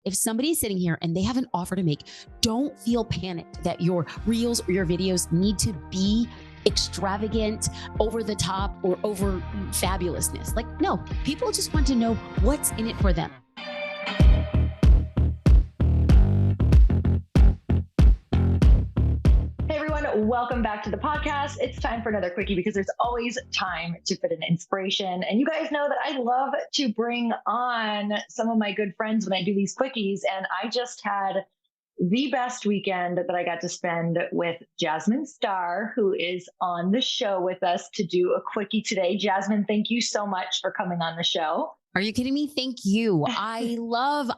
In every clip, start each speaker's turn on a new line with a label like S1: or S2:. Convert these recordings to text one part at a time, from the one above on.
S1: if somebody's sitting here and they have an offer to make, don't feel panicked that your reels or your videos need to be extravagant, over the top, or over fabulousness. Like, no, people just want to know what's in it for them.
S2: Welcome back to the podcast. It's time for another quickie because there's always time to fit in inspiration. And you guys know that I love to bring on some of my good friends when I do these quickies. And I just had the best weekend that I got to spend with Jasmine Star, who is on the show with us to do a quickie today. Jasmine, thank you so much for coming on the show.
S1: Are you kidding me? Thank you. I love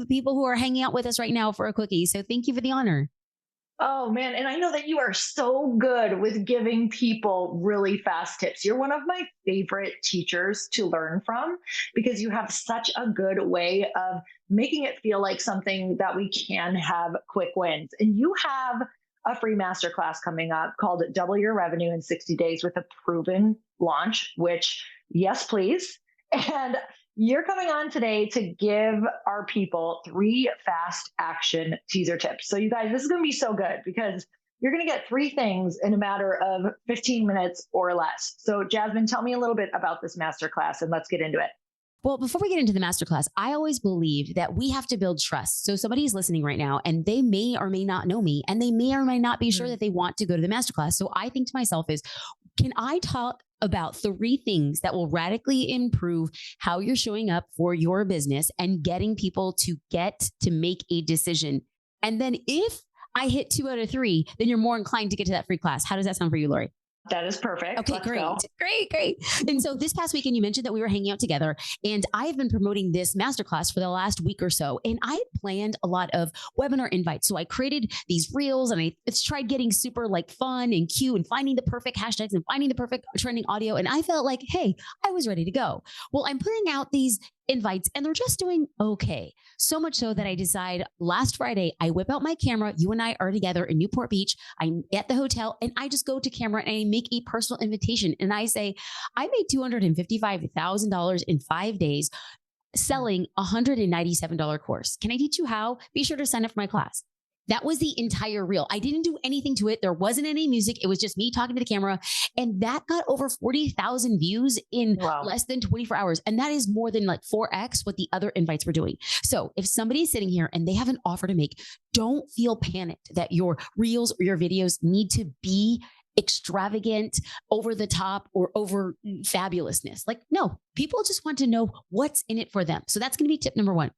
S1: people who are hanging out with us right now for a quickie. So thank you for the honor.
S2: Oh man. And I know that you are so good with giving people really fast tips. You're one of my favorite teachers to learn from because you have such a good way of making it feel like something that we can have quick wins. And you have a free masterclass coming up called Double Your Revenue in 60 Days with a Proven Launch, which yes, please. And you're coming on today to give our people 3 fast action teaser tips. So you guys, this is going to be so good because you're going to get 3 things in a matter of 15 minutes or less. So Jasmine, tell me a little bit about this masterclass and let's get into it.
S1: Well, before we get into the masterclass, I always believe that we have to build trust. So somebody's listening right now and they may or may not know me and they may or may not be sure that they want to go to the masterclass. So I think to myself is, can I talk about 3 things that will radically improve how you're showing up for your business and getting people to get to make a decision? And then if I hit 2 out of 3, then you're more inclined to get to that free class. How does that sound for you, Lori?
S2: That is perfect.
S1: Okay,
S2: Let's
S1: great.
S2: go.
S1: Great. And so this past weekend, you mentioned that we were hanging out together and I have been promoting this masterclass for the last week or so. And I had planned a lot of webinar invites. So I created these reels and I tried getting super like fun and cute and finding the perfect hashtags and finding the perfect trending audio. And I felt like, hey, I was ready to go. Well, I'm putting out these invites and they're just doing okay. So much so that I decide last Friday, I whip out my camera. You and I are together in Newport Beach. I'm at the hotel and I just go to camera and I make a personal invitation. And I say, I made $255,000 in 5 days selling a $197 course. Can I teach you how? Be sure to sign up for my class. That was the entire reel. I didn't do anything to it. There wasn't any music. It was just me talking to the camera. And that got over 40,000 views in less than 24 hours. And that is more than like 4x what the other invites were doing. So if somebody's sitting here and they have an offer to make, don't feel panicked that your reels or your videos need to be extravagant, over the top, or over fabulousness. Like, no, people just want to know what's in it for them. So that's going to be tip number 1.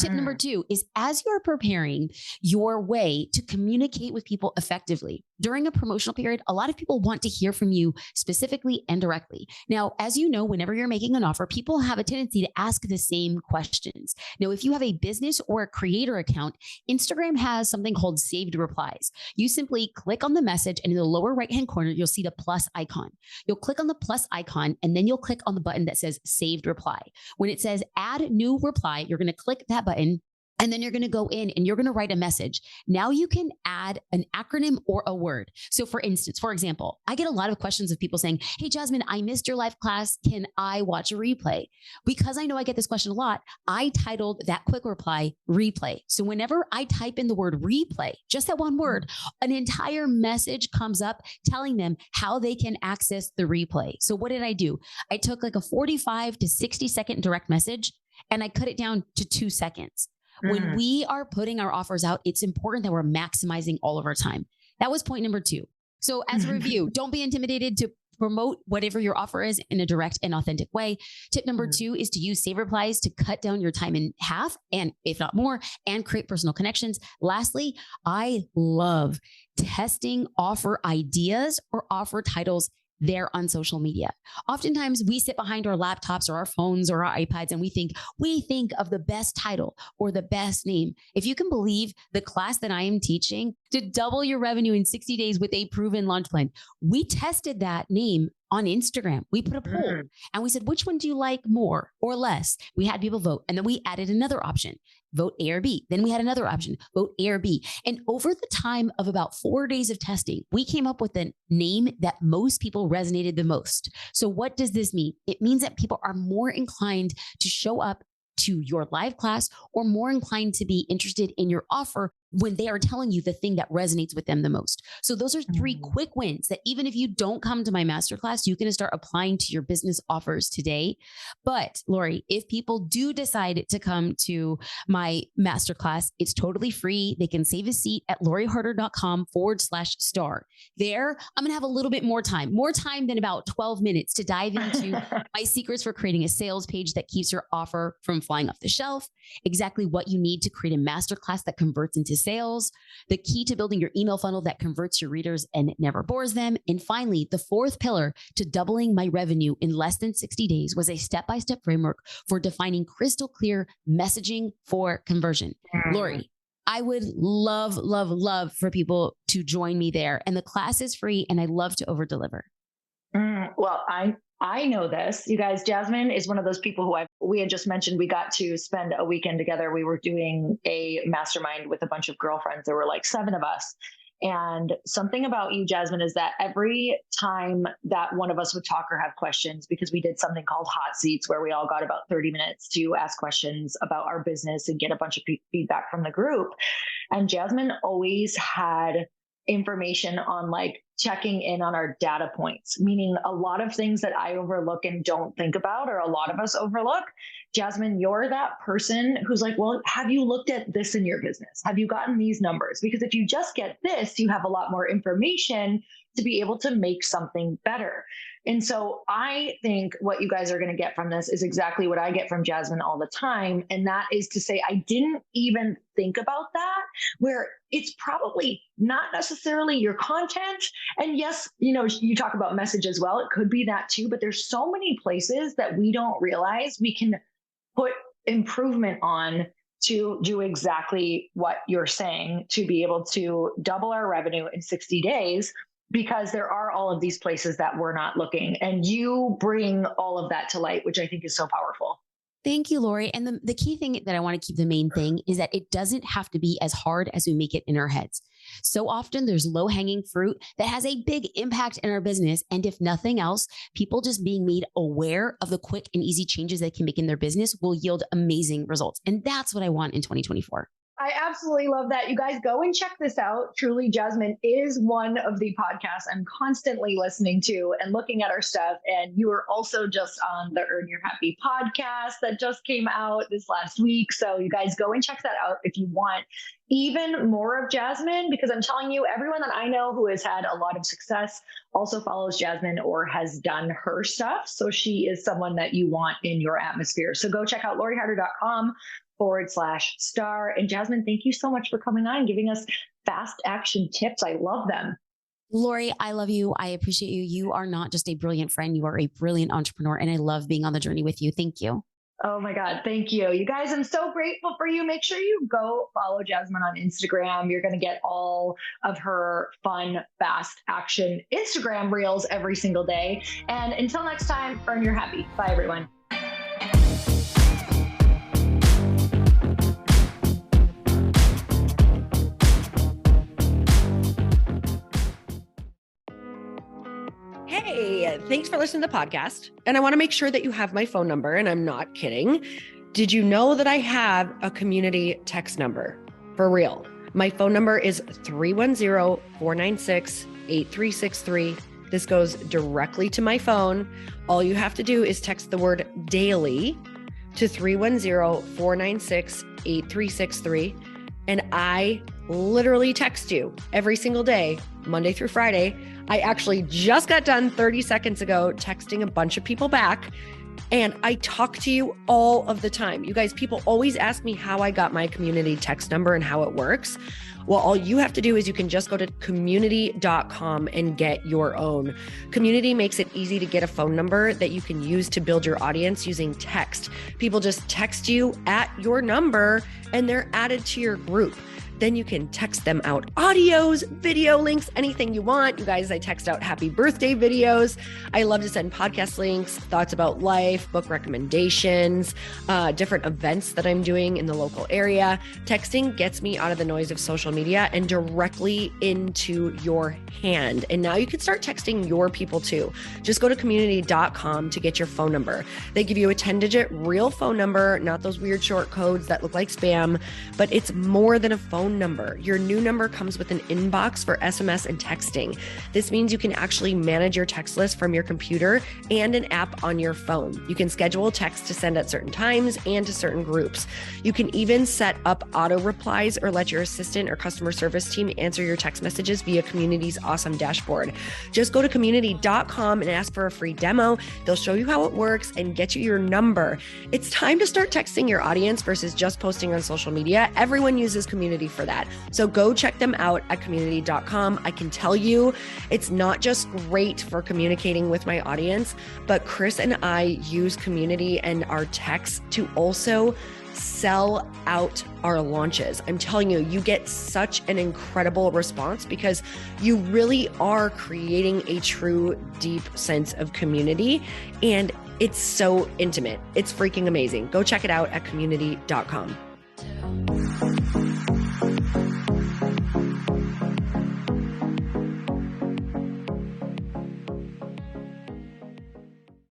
S1: Tip number 2 is as you're preparing your way to communicate with people effectively during a promotional period, a lot of people want to hear from you specifically and directly. Now, as you know, whenever you're making an offer, people have a tendency to ask the same questions. Now, if you have a business or a creator account, Instagram has something called saved replies. You simply click on the message and in the lower right-hand corner, you'll see the plus icon. You'll click on the plus icon and then you'll click on the button that says saved reply. When it says add new reply, you're going to click that button and then you're going to go in and you're going to write a message. Now you can add an acronym or a word. So for instance, for example, I get a lot of questions of people saying, hey, Jasmine, I missed your live class. Can I watch a replay? Because I know I get this question a lot, I titled that quick reply replay. So whenever I type in the word replay, just that one word, an entire message comes up telling them how they can access the replay. So what did I do? I took like a 45 to 60 second direct message and I cut it down to 2 seconds. When we are putting our offers out, it's important that we're maximizing all of our time. That was point number 2. So as a review, don't be intimidated to promote whatever your offer is in a direct and authentic way. Tip number 2 is to use save replies to cut down your time in half and if not more, and create personal connections. Lastly, I love testing offer ideas or offer titles there on social media. Oftentimes we sit behind our laptops or our phones or our iPads and we think of the best title or the best name. If you can believe the class that I am teaching to double your revenue in 60 days with a proven launch plan, we tested that name on Instagram. We put a poll and we said, which one do you like more or less? We had people vote. And then we added another option, vote A or B. Then we had another option, vote A or B. And over the time of about 4 days of testing, we came up with a name that most people resonated the most. So what does this mean? It means that people are more inclined to show up to your live class or more inclined to be interested in your offer when they are telling you the thing that resonates with them the most. So those are three quick wins that even if you don't come to my masterclass, you can start applying to your business offers today. But Lori, if people do decide to come to my masterclass, it's totally free. They can save a seat at loriharder.com/star. There, I'm going to have a little bit more time than about 12 minutes to dive into my secrets for creating a sales page that keeps your offer from flying off the shelf, exactly what you need to create a masterclass that converts into sales, the key to building your email funnel that converts your readers and never bores them. And finally, the fourth pillar to doubling my revenue in less than 60 days was a step-by-step framework for defining crystal clear messaging for conversion. Lori, I would love for people to join me there. And the class is free and I love to over deliver.
S2: Well, I know this. You guys, Jasmine is one of those people who we had just mentioned we got to spend a weekend together. We were doing a mastermind with a bunch of girlfriends. There were like 7 of us. And something about you, Jasmine, is that every time that one of us would talk or have questions, because we did something called hot seats where we all got about 30 minutes to ask questions about our business and get a bunch of feedback from the group. And Jasmine always had information on like checking in on our data points, meaning a lot of things that I overlook and don't think about, or a lot of us overlook. Jasmine, you're that person who's like, well, have you looked at this in your business? Have you gotten these numbers? Because if you just get this, you have a lot more information to be able to make something better. And so I think what you guys are going to get from this is exactly what I get from Jasmine all the time. And that is to say, I didn't even think about that, where it's probably not necessarily your content. And yes, you talk about message as well. It could be that too, but there's so many places that we don't realize we can put improvement on to do exactly what you're saying, to be able to double our revenue in 60 days. Because there are all of these places that we're not looking, and you bring all of that to light, which I think is so powerful.
S1: Thank you, Lori. And the key thing that I want to keep the main thing is that it doesn't have to be as hard as we make it in our heads. So often there's low hanging fruit that has a big impact in our business. And if nothing else, people just being made aware of the quick and easy changes they can make in their business will yield amazing results. And that's what I want in 2024.
S2: I absolutely love that. You guys go and check this out. Truly, Jasmine is one of the podcasts I'm constantly listening to and looking at our stuff. And you were also just on the Earn Your Happy podcast that just came out this last week. So you guys go and check that out if you want even more of Jasmine, because I'm telling you, everyone that I know who has had a lot of success also follows Jasmine or has done her stuff. So she is someone that you want in your atmosphere. So go check out loriharder.com/star. And Jasmine, thank you so much for coming on and giving us fast action tips. I love them.
S1: Lori, I love you. I appreciate you. You are not just a brilliant friend. You are a brilliant entrepreneur. And I love being on the journey with you. Thank you.
S2: Oh my God. Thank you. You guys, I'm so grateful for you. Make sure you go follow Jasmine on Instagram. You're going to get all of her fun, fast action Instagram reels every single day. And until next time, earn your happy. Bye, everyone.
S3: Hey, thanks for listening to the podcast. And I want to make sure that you have my phone number, and I'm not kidding. Did you know that I have a community text number? For real. My phone number is 310-496-8363. This goes directly to my phone. All you have to do is text the word daily to 310-496-8363. And I literally text you every single day, Monday through Friday. I actually just got done 30 seconds ago texting a bunch of people back, and I talk to you all of the time. You guys, people always ask me how I got my community text number and how it works. Well, all you have to do is you can just go to community.com and get your own. Community makes it easy to get a phone number that you can use to build your audience using text. People just text you at your number and they're added to your group. Then you can text them out audios, video links, anything you want. You guys, I text out happy birthday videos. I love to send podcast links, thoughts about life, book recommendations, different events that I'm doing in the local area. Texting gets me out of the noise of social media and directly into your hand. And now you can start texting your people too. Just go to community.com to get your phone number. They give you a 10-digit real phone number, not those weird short codes that look like spam, but it's more than a phone number. Your new number comes with an inbox for SMS and texting. This means you can actually manage your text list from your computer and an app on your phone. You can schedule text to send at certain times and to certain groups. You can even set up auto replies or let your assistant or customer service team answer your text messages via Community's awesome dashboard. Just go to community.com and ask for a free demo. They'll show you how it works and get you your number. It's time to start texting your audience versus just posting on social media. Everyone uses Community for that. So go check them out at community.com. I can tell you it's not just great for communicating with my audience, but Chris and I use Community and our texts to also sell out our launches. I'm telling you, you get such an incredible response because you really are creating a true, deep sense of community. And it's so intimate. It's freaking amazing. Go check it out at community.com.